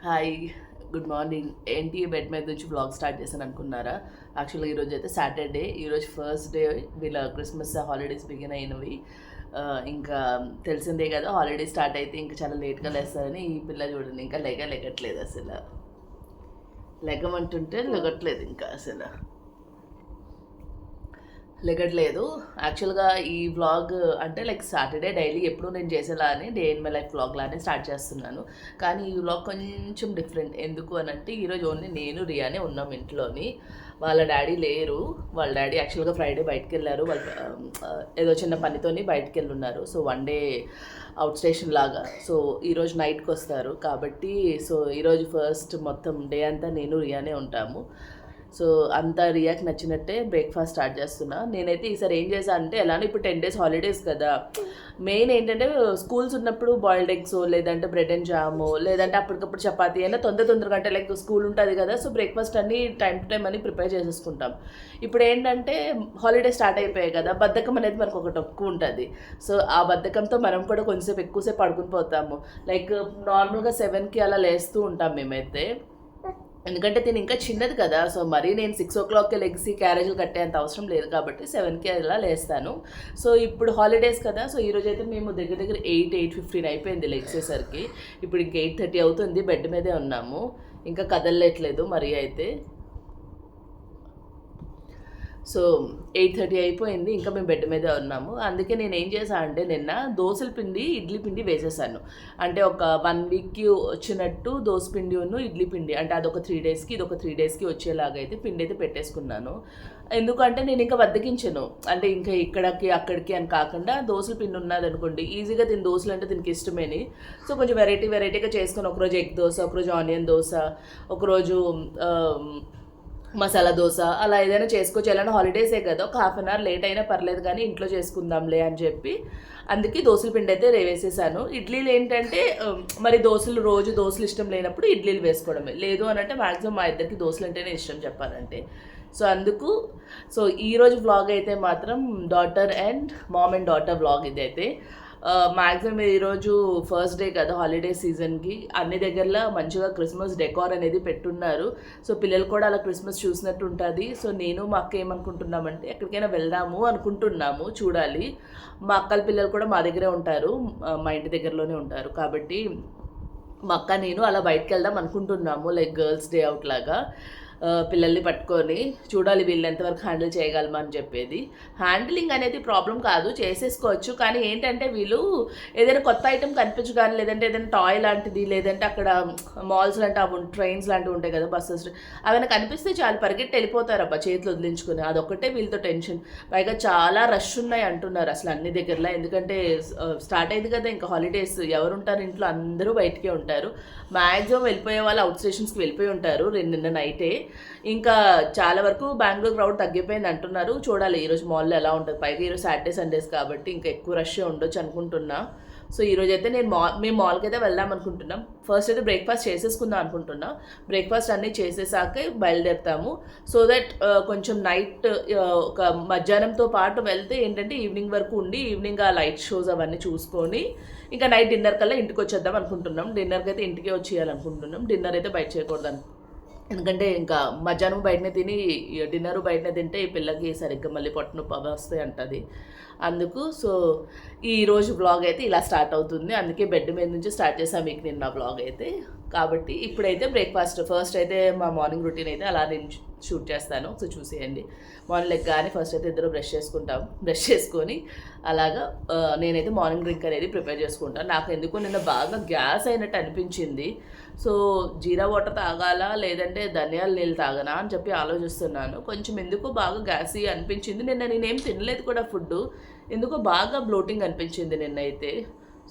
Hi, good morning. ఏంటి bed మీద నుంచి బ్లాగ్ స్టార్ట్ చేశాను అనుకున్నారా? యాక్చువల్గా ఈరోజు అయితే సాటర్డే, ఈరోజు ఫస్ట్ డే వీళ్ళ క్రిస్మస్ హాలిడేస్ బిగిన్ అయినవి. ఇంకా తెలిసిందే కదా, హాలిడేస్ స్టార్ట్ అయితే ఇంకా చాలా లేట్గా లేస్తారని ఈ పిల్ల చూడండి, ఇంకా లెగట్లేదు అసలు. లెగమంటుంటే లెగట్లేదు ఇంకా అసలు లెగట్లేదు. యాక్చువల్గా ఈ వ్లాగ్ అంటే లైక్ సాటర్డే డైలీ ఎప్పుడు నేను చేసేలా అని day in my life vlog లానే స్టార్ట్ చేస్తున్నాను. కానీ ఈ వ్లాగ్ కొంచెం డిఫరెంట్. ఎందుకు అని అంటే ఈరోజు ఓన్లీ నేను రియానే ఉన్నాం ఇంట్లోని. వాళ్ళ డాడీ లేరు. వాళ్ళ డాడీ యాక్చువల్గా ఫ్రైడే బయటకు వెళ్ళారు. వాళ్ళు ఏదో చిన్న పనితోని బయటకు వెళ్ళున్నారు. So one day outstation లాగా. సో ఈరోజు నైట్కి వస్తారు కాబట్టి సో ఈరోజు ఫస్ట్ మొత్తం డే అంతా నేను రియానే ఉంటాము. సో అంత రియాకి నచ్చినట్టే బ్రేక్ఫాస్ట్ స్టార్ట్ చేస్తున్నా. నేనైతే ఈసారి ఏం చేశాను అంటే, ఎలానో ఇప్పుడు 10 days హాలిడేస్ కదా, మెయిన్ ఏంటంటే స్కూల్స్ ఉన్నప్పుడు బాయిల్డ్ ఎగ్స్ లేదంటే బ్రెడ్ అండ్ జాము లేదంటే అప్పటికప్పుడు చపాతీ అయినా తొందరగా అంటే లైక్ స్కూల్ ఉంటుంది కదా, సో బ్రేక్ఫాస్ట్ అన్ని టైం టు టైం అని ప్రిపేర్ చేసేసుకుంటాం. ఇప్పుడు ఏంటంటే హాలిడేస్ స్టార్ట్ అయిపోయాయి కదా, బద్ధకం అనేది మనకు ఒకటి ఎక్కువ ఉంటుంది. సో ఆ బద్ధకంతో మనం కూడా కొంచెంసేపు ఎక్కువసేపు పడుకుని పోతాము. లైక్ నార్మల్గా 7కి అలా లేస్తూ ఉంటాం మేమైతే. ఎందుకంటే తిని ఇంకా చిన్నది కదా, సో మరీ నేను 6 o'clockకి లెగ్సి క్యారేజీలు కట్టేంత అవసరం లేదు కాబట్టి 7కి అలా లేస్తాను. సో ఇప్పుడు హాలిడేస్ కదా, సో ఈరోజు అయితే మేము దగ్గర 8:15 అయిపోయింది లెగ్సేసరికి. ఇప్పుడు ఇంక 8:30 అవుతుంది, బెడ్ మీదే ఉన్నాము, ఇంకా కదలలేట్లేదు మరి అయితే. సో 8:30 అయిపోయింది, ఇంకా మేము బెడ్ మీదే ఉన్నాము. అందుకే నేను ఏం చేశాను అంటే, నిన్న దోశల పిండి ఇడ్లీ పిండి వేసేసాను. అంటే ఒక 1 వీక్కి వచ్చినట్టు దోశ పిండి ఇడ్లీ పిండి, అంటే అదొక 3 daysకి ఇదొక 3 daysకి వచ్చేలాగా అయితే పిండి అయితే పెట్టేసుకున్నాను. ఎందుకంటే నేను ఇంకా బద్దకించను, అంటే ఇంకా ఇక్కడికి అక్కడికి అని కాకుండా దోశల పిండి ఉన్నది అనుకోండి, ఈజీగా తిని దోశలు అంటే దీనికి ఇష్టమేని. సో కొంచెం వెరైటీగా చేసుకొని ఒకరోజు ఎగ్ దోశ, ఒకరోజు ఆనియన్ దోశ, ఒకరోజు మసాలా దోశ, అలా ఏదైనా చేసుకోవచ్చు. ఎలానో హాలిడేసే కదా, ఒక 1/2 hour లేట్ అయినా పర్లేదు కానీ ఇంట్లో చేసుకుందాంలే అని చెప్పి అందుకే దోశల పిండి అయితే వేసేసాను. ఇడ్లీలు ఏంటంటే మరి రోజు దోశలు ఇష్టం లేనప్పుడు ఇడ్లీలు వేసుకోవడమే, లేదు అని అంటే మ్యాక్సిమం మా ఇద్దరికి దోశలు అంటేనే ఇష్టం చెప్పాలంటే. సో అందుకు ఈరోజు వ్లాగ్ అయితే మాత్రం మామ్ అండ్ డాటర్ వ్లాగ్ ఇదైతే. మ్యాక్సిమం ఈరోజు ఫస్ట్ డే కదా హాలిడే సీజన్కి, అన్ని దగ్గరలో మంచిగా క్రిస్మస్ డెకార్ అనేది పెట్టున్నారు. సో పిల్లలు కూడా అలా క్రిస్మస్ చూసినట్టు ఉంటుంది. సో నేను మా అక్క ఏమనుకుంటున్నామంటే ఎక్కడికైనా వెళ్దాము అనుకుంటున్నాము, చూడాలి. మా అక్కల పిల్లలు కూడా మా దగ్గరే ఉంటారు, మా ఇంటి దగ్గరలోనే ఉంటారు కాబట్టి మా అక్క నేను అలా బయటకు వెళ్దాం అనుకుంటున్నాము, లైక్ గర్ల్స్ డే అవుట్ లాగా. పిల్లల్ని పట్టుకొని చూడాలి వీళ్ళు ఎంతవరకు హ్యాండిల్ చేయగలమా అని చెప్పేది. హ్యాండిలింగ్ అనేది ప్రాబ్లం కాదు, చేసేసుకోవచ్చు. కానీ ఏంటంటే వీళ్ళు ఏదైనా కొత్త ఐటెం కనిపించగానే, లేదంటే ఏదైనా టాయ్ లాంటిది, లేదంటే అక్కడ మాల్స్ లాంటి అవి ట్రైన్స్ లాంటివి ఉంటాయి కదా, బస్సెస్, అవన్నీ కనిపిస్తే చాలు పరిగెట్టి వెళ్ళిపోతారు అబ్బా చేతులు వదిలించుకుని. అదొక్కటే వీళ్ళతో టెన్షన్. పైగా చాలా రష్ ఉన్నాయి అంటున్నారు అసలు అన్ని దగ్గరలో. ఎందుకంటే స్టార్ట్ అయింది కదా ఇంకా హాలిడేస్, ఎవరుంటారు ఇంట్లో, అందరూ బయటికే ఉంటారు. మ్యాక్సిమం వెళ్ళిపోయే వాళ్ళు అవుట్ స్టేషన్స్కి వెళ్ళిపోయి ఉంటారు నిన్న నైటే. ఇంకా చాలా వరకు బెంగళూరు క్రౌడ్ తగ్గిపోయింది అంటున్నారు. చూడాలి ఈరోజు మాల్లో ఎలా ఉంటుంది. పైగా ఈరోజు సాటర్డే సండేస్ కాబట్టి ఇంకా ఎక్కువ రష్ ఉండొచ్చు అనుకుంటున్నా. సో ఈరోజు అయితే మేము మాల్కి అయితే వెళ్దాం అనుకుంటున్నాం. ఫస్ట్ అయితే బ్రేక్ఫాస్ట్ చేసేసుకుందాం అనుకుంటున్నా. బ్రేక్ఫాస్ట్ అన్నీ చేసేసాకే బయలుదేరుతాము. సో దట్ కొంచెం నైట్ ఒక మధ్యాహ్నంతో పాటు వెళ్తే ఏంటంటే ఈవినింగ్ వరకు ఉండి, ఈవినింగ్ ఆ లైట్ షోస్ అవన్నీ చూసుకొని ఇంకా నైట్ డిన్నర్ కల్లా ఇంటికి వచ్చేద్దాం అనుకుంటున్నాం. డిన్నర్కి అయితే ఇంటికే వచ్చేయాలనుకుంటున్నాం. డిన్నర్ అయితే బయట చేయకూడదు, ఎందుకంటే ఇంకా మధ్యాహ్నం బయటనే తిని డిన్నరు బయటనే తింటే ఈ పిల్లకి సరిగ్గా మళ్ళీ పొట్ట నొప్పి అవి వస్తాయి అంటుంది. అందుకు సో ఈరోజు బ్లాగ్ అయితే ఇలా స్టార్ట్ అవుతుంది. అందుకే బెడ్ మీద నుంచి స్టార్ట్ చేసాను మీకు నిన్న బ్లాగ్ అయితే. కాబట్టి ఇప్పుడైతే బ్రేక్ఫాస్ట్ ఫస్ట్ అయితే మా మార్నింగ్ రొటీన్ అయితే అలా నేను షూట్ చేస్తాను, సో చూసేయండి. మార్నింగ్ లెగ్గానే ఫస్ట్ అయితే ఇద్దరు బ్రష్ చేసుకొని అలాగా నేనైతే మార్నింగ్ డ్రింక్ అనేది ప్రిపేర్ చేసుకుంటాను. నాకు ఎందుకు నిన్న బాగా గ్యాస్ అయినట్టు అనిపించింది. సో జీరా వాటర్ తాగాలా లేదంటే ధనియాల నీళ్ళు తాగనా అని చెప్పి ఆలోచిస్తున్నాను. కొంచెం ఎందుకో బాగా గ్యాసీ అనిపించింది. నిన్న నేనేం తినలేదు కూడా ఫుడ్, ఎందుకో బాగా బ్లోటింగ్ అనిపించింది నిన్నైతే.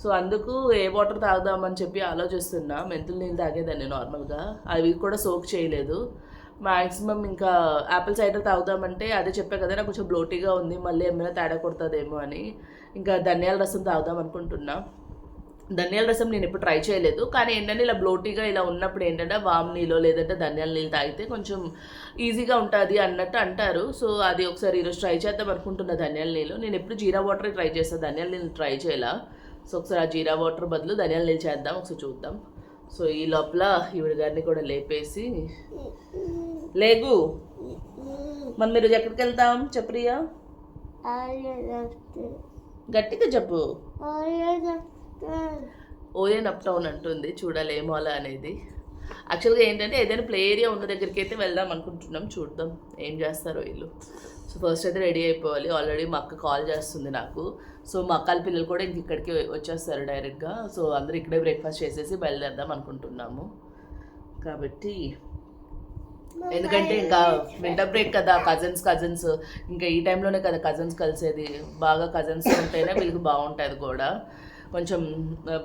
సో అందుకు ఏ వాటర్ తాగుదామని చెప్పి ఆలోచిస్తున్నా. మెంతుల నీళ్ళు తాగేదాన్ని నార్మల్గా, అవి కూడా సోక్ చేయలేదు. మ్యాక్సిమం ఇంకా యాపిల్ సైడర్ తాగుదామంటే అదే చెప్పా కదా, నాకు కొంచెం బ్లోటీగా ఉంది, మళ్ళీ ఏమైనా తేడా కొడుతుందేమో అని ఇంకా ధనియాల రసం తాగుదాం అనుకుంటున్నా. ధనియాల రసం నేను ఎప్పుడు ట్రై చేయలేదు, కానీ ఏంటంటే ఇలా బ్లోటీగా ఇలా ఉన్నప్పుడు ఏంటంటే వామ్ నీళ్ళు లేదంటే ధనియాల నీళ్ళు తాగితే కొంచెం ఈజీగా ఉంటుంది అన్నట్టు అంటారు. సో అది ఒకసారి ఈరోజు ట్రై చేద్దాం అనుకుంటున్నా ధనియాల నీళ్ళు. నేను ఎప్పుడు జీరా వాటర్ ట్రై చేస్తాను, ధనియాల నీళ్ళు ట్రై చేయాల. సో ఒకసారి ఆ జీరా వాటర్ బదులు ధనియాల నీళ్ళు చేద్దాం, ఒకసారి చూద్దాం. సో ఈ లోపల ఈవిడ గారిని కూడా లేపేసి లేగు మనం మీరు ఎక్కడికి వెళ్తాం చెప్పరియా గట్టిగా చెప్పు ఓరియన్ అప్ టౌన్ అంటుంది చూడాలి ఏమో అలా అనేది. యాక్చువల్గా ఏంటంటే ఏదైనా ప్లే ఏరియా ఉన్న దగ్గరికి అయితే వెళ్దాం అనుకుంటున్నాం, చూద్దాం ఏం చేస్తారో వీళ్ళు. సో ఫస్ట్ అయితే రెడీ అయిపోవాలి. ఆల్రెడీ మా అక్క కాల్ చేస్తుంది నాకు. సో మా అక్కల పిల్లలు కూడా ఇంక ఇక్కడికి వచ్చేస్తారు డైరెక్ట్గా. సో అందరూ ఇక్కడే బ్రేక్ఫాస్ట్ చేసేసి బయలుదేరదాం అనుకుంటున్నాము. కాబట్టి ఎందుకంటే ఇంకా వింటర్ బ్రేక్ కదా, కజిన్స్ ఇంకా ఈ టైంలోనే కదా కజిన్స్ కలిసేది. బాగా కజిన్స్ ఉంటేనే వీళ్ళకి బాగుంటుంది కూడా. కొంచెం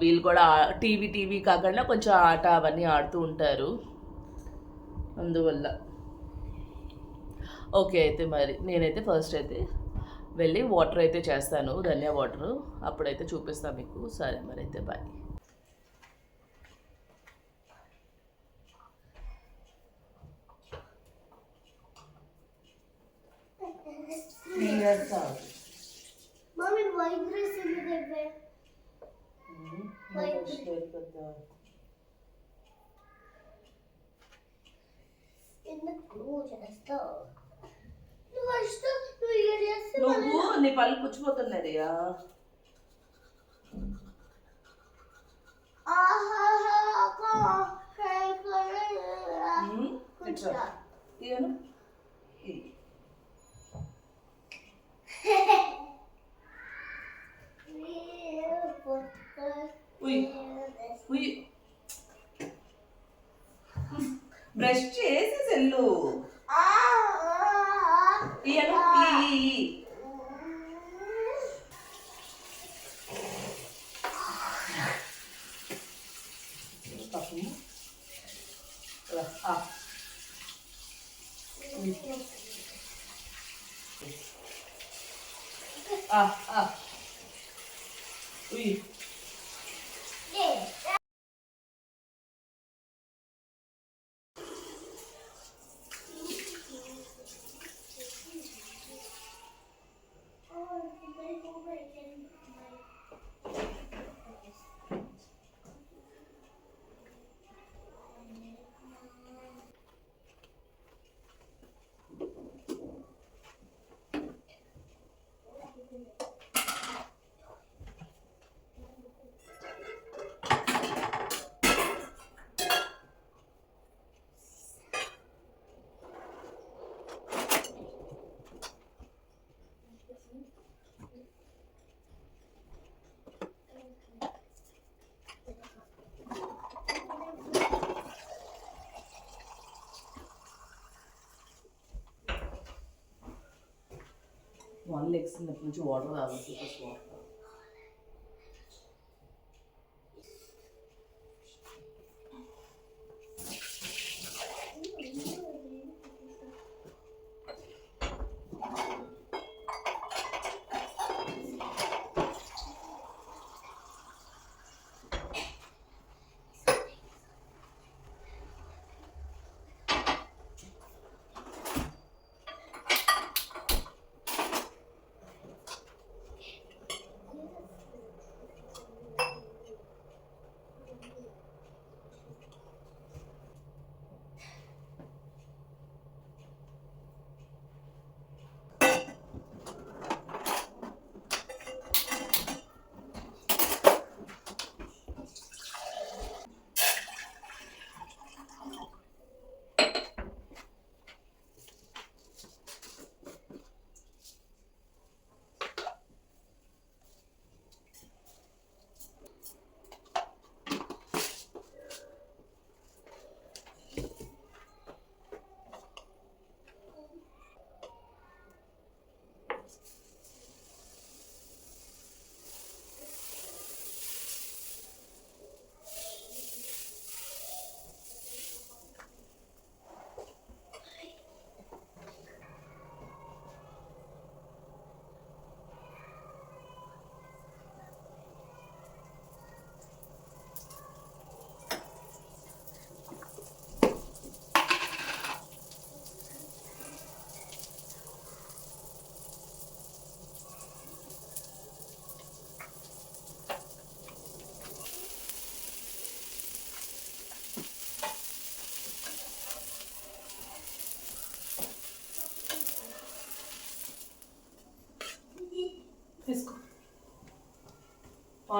వీళ్ళు కూడా టీవీ కాకుండా కొంచెం ఆట అవన్నీ ఆడుతూ ఉంటారు, అందువల్ల. ఓకే అయితే మరి నేనైతే ఫస్ట్ అయితే వెళ్ళి వాటర్ అయితే చేస్తాను, ధనియా వాటరు, అప్పుడైతే చూపిస్తాను మీకు. సరే మరి అయితే bye. Mommy, white dress in the bed. నువ్వు నీ పళ్ళు పుచ్చిపోతున్నదియా. బ్రష్ చేసి సెల్లు వన్ లెగ్స్ నుంచి వాటర్ తాగొచ్చు, వాటర్.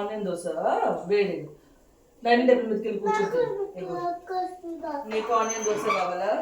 ఆనియన్ దోశ వేడి డైనింగ్ టేబుల్ మీదకి వెళ్ళి కూర్చుంటుంది. నీకు ఆనియన్ దోశ కావాలా?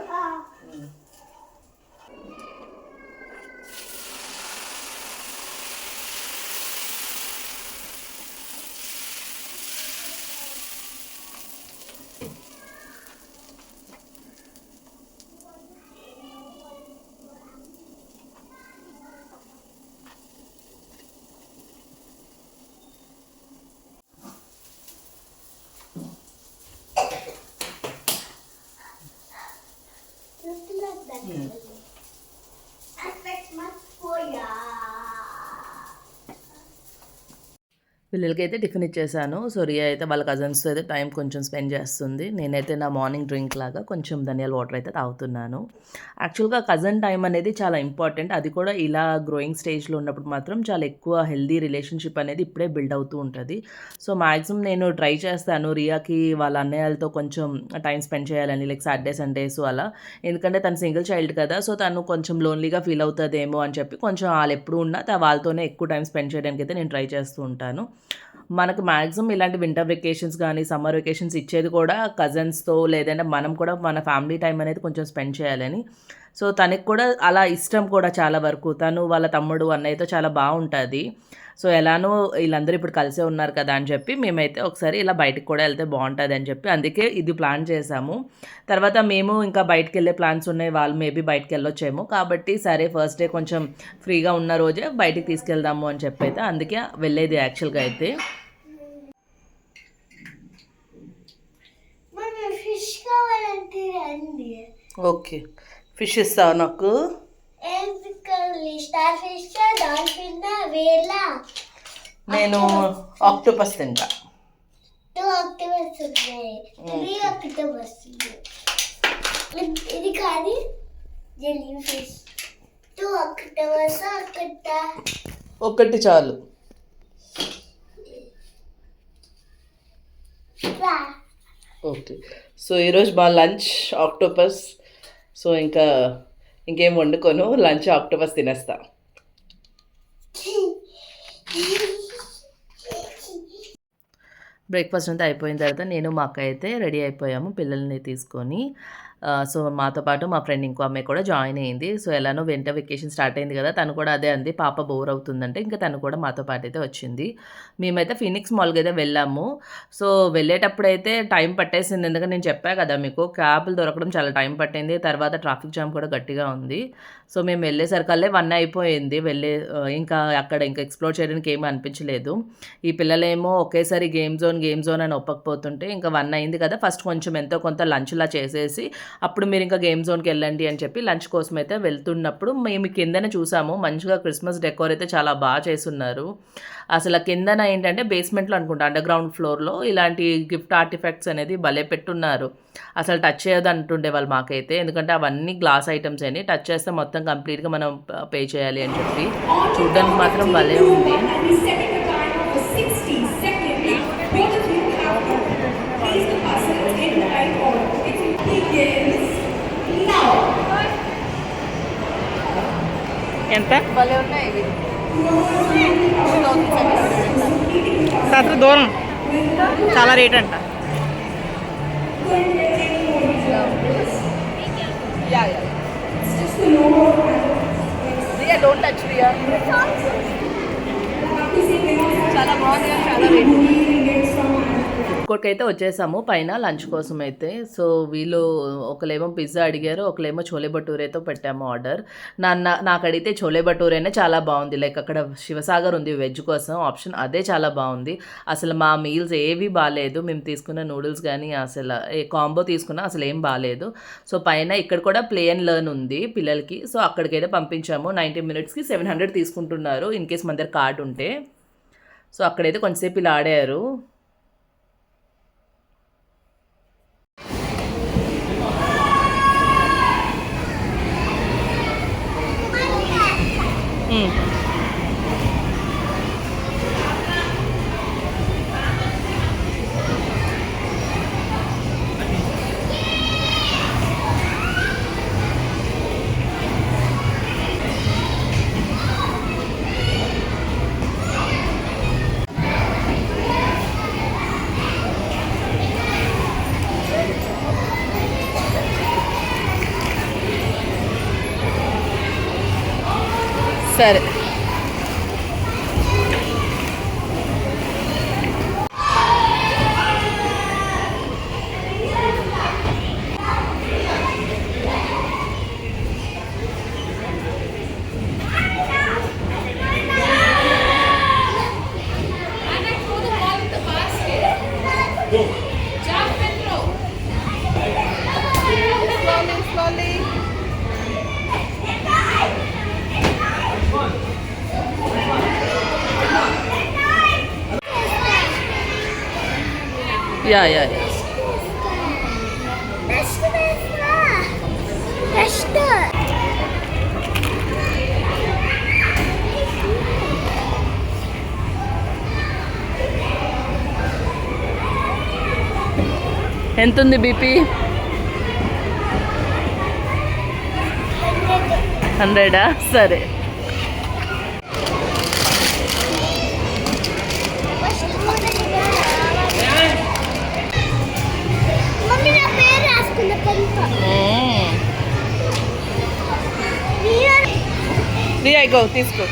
పిల్లలకైతే టిఫిన్ ఇచ్చేసాను. సో రియా అయితే వాళ్ళ కజిన్స్తో అయితే టైం కొంచెం స్పెండ్ చేస్తుంది. నేనైతే నా మార్నింగ్ డ్రింక్ లాగా కొంచెం ధనియాల వాటర్ అయితే తాగుతున్నాను. యాక్చువల్గా కజిన్ టైం అనేది చాలా ఇంపార్టెంట్. అది కూడా ఇలా గ్రోయింగ్ స్టేజ్లో ఉన్నప్పుడు మాత్రం చాలా ఎక్కువ హెల్దీ రిలేషన్షిప్ అనేది ఇప్పుడే బిల్డ్ అవుతూ ఉంటుంది. సో మ్యాక్సిమం నేను ట్రై చేస్తాను రియాకి వాళ్ళ అన్నయ్యలతో కొంచెం టైం స్పెండ్ చేయాలని, లైక్ సాటర్డే సండేస్ అలా. ఎందుకంటే తను సింగిల్ చైల్డ్ కదా, సో తను కొంచెం లోన్లీగా ఫీల్ అవుతుందేమో అని చెప్పి కొంచెం వాళ్ళు ఎప్పుడు ఉన్నా వాళ్ళతోనే ఎక్కువ టైం స్పెండ్ చేయడానికి అయితే నేను ట్రై చేస్తూ ఉంటాను. మనకు మ్యాక్సిమం ఇలాంటి వింటర్ వెకేషన్స్ కానీ సమ్మర్ వెకేషన్స్ ఇచ్చేది కూడా కజిన్స్తో, లేదంటే మనం కూడా మన ఫ్యామిలీ టైం అనేది కొంచెం స్పెండ్ చేయాలని. సో తనకి కూడా అలా ఇష్టం కూడా చాలా వరకు. తను వాళ్ళ తమ్ముడు అన్నయ్యతో చాలా బాగుంటుంది. సో ఎలానో వీళ్ళందరూ ఇప్పుడు కలిసే ఉన్నారు కదా అని చెప్పి మేమైతే ఒకసారి ఇలా బయటకు కూడా వెళ్తే బాగుంటుంది అని చెప్పి అందుకే ఇది ప్లాన్ చేసాము. తర్వాత మేము ఇంకా బయటకు వెళ్ళే ప్లాన్స్ ఉన్నాయి, వాళ్ళు మేబీ బయటకు వెళ్ళొచ్చేమో, కాబట్టి సరే ఫస్ట్ డే కొంచెం ఫ్రీగా ఉన్న రోజే బయటికి తీసుకెళ్దాము అని చెప్పి అయితే అందుకే వెళ్ళేది యాక్చువల్గా అయితే. ఓకే, ఫిష్ ఇస్తావా నాకు? నేను ఆక్టోపస్ తింటా. ఇది కానీ జెల్లీ ఫిష్ ఒకటి చాలు. ఓకే, సో ఈరోజు మా లంచ్ ఆక్టోపస్. సో ఇంకేం వండుకోను, లంచ్ ఆక్టోపస్ తినేస్తా. బ్రేక్ఫాస్ట్ అంతా అయిపోయిన తర్వాత నేను మా అక్క అయితే రెడీ అయిపోయాము పిల్లల్ని తీసుకొని. సో మాతో పాటు మా ఫ్రెండ్ ఇంకో అమ్మాయి కూడా జాయిన్ అయింది. సో ఎలానో వింటర్ వెకేషన్ స్టార్ట్ అయింది కదా, తను కూడా అదే అంది, పాప బోర్ అవుతుందంటే ఇంకా తను కూడా మాతో పాటు అయితే వచ్చింది. మేమైతే ఫినిక్స్ మాల్కి అయితే వెళ్ళాము. సో వెళ్ళేటప్పుడు అయితే టైం పట్టేసింది, ఎందుకంటే నేను చెప్పాను కదా మీకు క్యాబ్లు దొరకడం చాలా టైం పట్టింది. తర్వాత ట్రాఫిక్ జామ్ కూడా గట్టిగా ఉంది. సో మేము వెళ్ళేసరికల్లే 1 అయిపోయింది. ఇంకా అక్కడ ఇంకా ఎక్స్ప్లోర్ చేయడానికి ఏమీ అనిపించలేదు. ఈ పిల్లలేమో ఒకేసారి గేమ్ జోన్ అని ఒప్పకపోతుంటే ఇంకా 1 అయింది కదా, ఫస్ట్ కొంచెం ఎంతో కొంత లంచ్లా చేసేసి అప్పుడు మీరు ఇంకా గేమ్ జోన్కి వెళ్ళండి అని చెప్పి లంచ్ కోసం అయితే వెళ్తున్నప్పుడు మేము కిందనే చూసాము. మంచిగా క్రిస్మస్ డెకోర్ అయితే చాలా బాగా చేస్తున్నారు. అసలు కిందన ఏంటంటే బేస్మెంట్లో అనుకుంటా, అండర్ గ్రౌండ్ ఫ్లోర్లో ఇలాంటి గిఫ్ట్ ఆర్టిఫాక్ట్స్ అనేది భలే పెట్టున్నారు. అసలు టచ్ చేయొద్దు అంటుండే వాళ్ళు మాకైతే, ఎందుకంటే అవన్నీ గ్లాస్ ఐటమ్స్ అని, టచ్ చేస్తే మొత్తం కంప్లీట్గా మనం పే చేయాలి అని చెప్పి. చూడ్డానికి మాత్రం భలే ఉంది. ఎంత భలే ఉన్నాయి ఇవి. శాస్త్ర దూరం చాలా రేట్ అంట. Riya don't touch Riya. చాలా బాగుంది, చాలా రేట్. ఇక్కడికైతే వచ్చేసాము పైన లంచ్ కోసం అయితే. సో వీళ్ళు ఒకలేమో పిజ్జా అడిగారు, ఒకలేమో చోలే భటూరేతో పెట్టాము ఆర్డర్. నాకు అడిగితే చోలే భటూరేనే చాలా బాగుంది. లైక్ అక్కడ శివసాగర్ ఉంది వెజ్ కోసం ఆప్షన్, అదే చాలా బాగుంది. అసలు మా మీల్స్ ఏవి బాగాలేదు, మేము తీసుకున్న నూడిల్స్ కానీ అసలు ఏ కాంబో తీసుకున్నా అసలు ఏం బాగాలేదు. సో పైన ఇక్కడ కూడా ప్లే అండ్ లెర్న్ ఉంది పిల్లలకి. సో అక్కడికైతే పంపించాము. 90 minutesకి 700 తీసుకుంటున్నారు ఇన్ కేస్ మన దగ్గర కార్డు ఉంటే. సో అక్కడైతే కొంచెంసేపు ఇలా ఆడారు. సరే. యా. ఎంత ఉంది బీపీ? 100. సరే. మమ్మీ నా పేరు రాసుకున్న పెన్తో రియా ఇగో తీసుకో.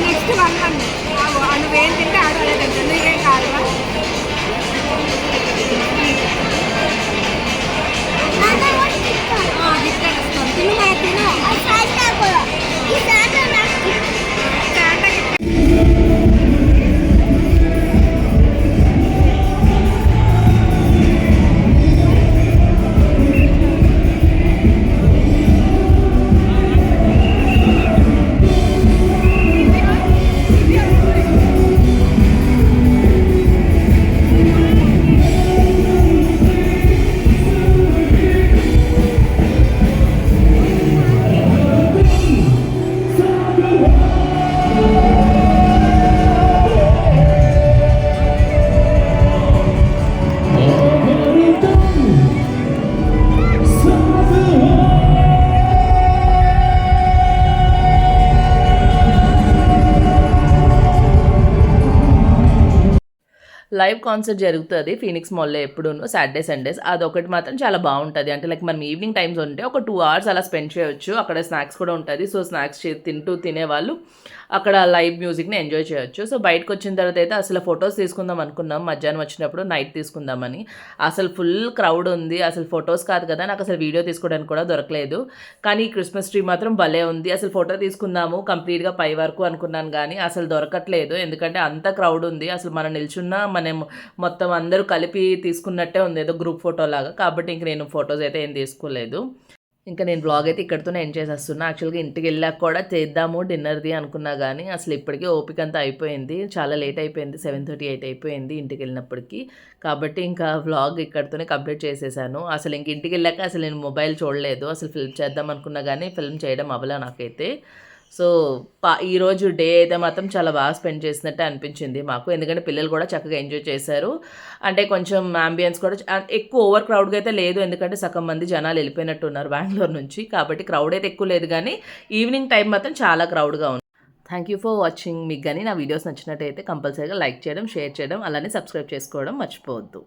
నెక్స్ట్ 1 నువ్వేం తింటే ఆడలేదు నువ్వేం కాదు లైవ్ కాన్సర్ట్ జరుగుతుంది ఫీనిక్స్ మాల్లో ఎప్పుడూ సాటర్డే సండేస్. అదొకటి మాత్రం చాలా బాగుంటుంది. అంటే లైక్ మనం ఈవినింగ్ టైమ్స్ ఉంటే ఒక 2 hours అలా స్పెండ్ చేయొచ్చు. అక్కడ స్నాక్స్ కూడా ఉంటుంది. సో స్నాక్స్ తినేవాళ్ళు అక్కడ లైవ్ మ్యూజిక్ని ఎంజాయ్ చేయొచ్చు. సో బయటకు వచ్చిన తర్వాత అయితే అసలు ఫొటోస్ తీసుకుందాం అనుకున్నాం మధ్యాహ్నం వచ్చినప్పుడు, నైట్ తీసుకుందామని. అసలు ఫుల్ క్రౌడ్ ఉంది. అసలు ఫొటోస్ కాదు కదా, నాకు అసలు వీడియో తీసుకోవడానికి కూడా దొరకలేదు. కానీ క్రిస్మస్ ట్రీ మాత్రం భలే ఉంది. అసలు ఫోటో తీసుకుందాము కంప్లీట్గా పై వరకు అనుకున్నాను కానీ అసలు దొరకట్లేదు. ఎందుకంటే అంత క్రౌడ్ ఉంది. అసలు మనం నిల్చున్నా మనం మొత్తం అందరూ కలిపి తీసుకున్నట్టే ఉంది, ఏదో గ్రూప్ ఫోటో లాగా. కాబట్టి ఇంక నేను ఫొటోస్ అయితే ఏం తీసుకోలేదు. ఇంకా నేను బ్లాగ్ అయితే ఇక్కడితోనే ఎండ్ చేసేస్తున్నా. యాక్చువల్గా ఇంటికి వెళ్ళాక కూడా చేద్దాము డిన్నర్ది అనుకున్నా కానీ అసలు ఇప్పటికీ ఓపిక అంతా అయిపోయింది. చాలా లేట్ అయిపోయింది, 7:38 అయిపోయింది ఇంటికి వెళ్ళినప్పటికీ. కాబట్టి ఇంకా వ్లాగ్ ఇక్కడితోనే కంప్లీట్ చేసేసాను. అసలు ఇంక ఇంటికి వెళ్ళాక అసలు నేను మొబైల్ చూడలేదు. అసలు ఫిల్మ్ చేద్దాం అనుకున్నా కానీ ఫిల్మ్ చేయడం అవ్వలే నాకైతే. సో ఈరోజు డే అయితే మాత్రం చాలా బాగా స్పెండ్ చేసినట్టే అనిపించింది మాకు. ఎందుకంటే పిల్లలు కూడా చక్కగా ఎంజాయ్ చేశారు. అంటే కొంచెం అంబియన్స్ కూడా ఎక్కువ ఓవర్ క్రౌడ్గా అయితే లేదు. ఎందుకంటే సగం మంది జనాలు వెళ్ళిపోయినట్టు ఉన్నారు బెంగళూరు నుంచి. కాబట్టి క్రౌడ్ అయితే ఎక్కువ లేదు కానీ ఈవినింగ్ టైం మాత్రం చాలా క్రౌడ్గా ఉంది. Thank you for watching. మీకు కానీ నా వీడియోస్ నచ్చినట్టయితే కంపల్సరీగా లైక్ చేయడం, షేర్ చేయడం, అలానే సబ్స్క్రైబ్ చేసుకోవడం మర్చిపోవద్దు.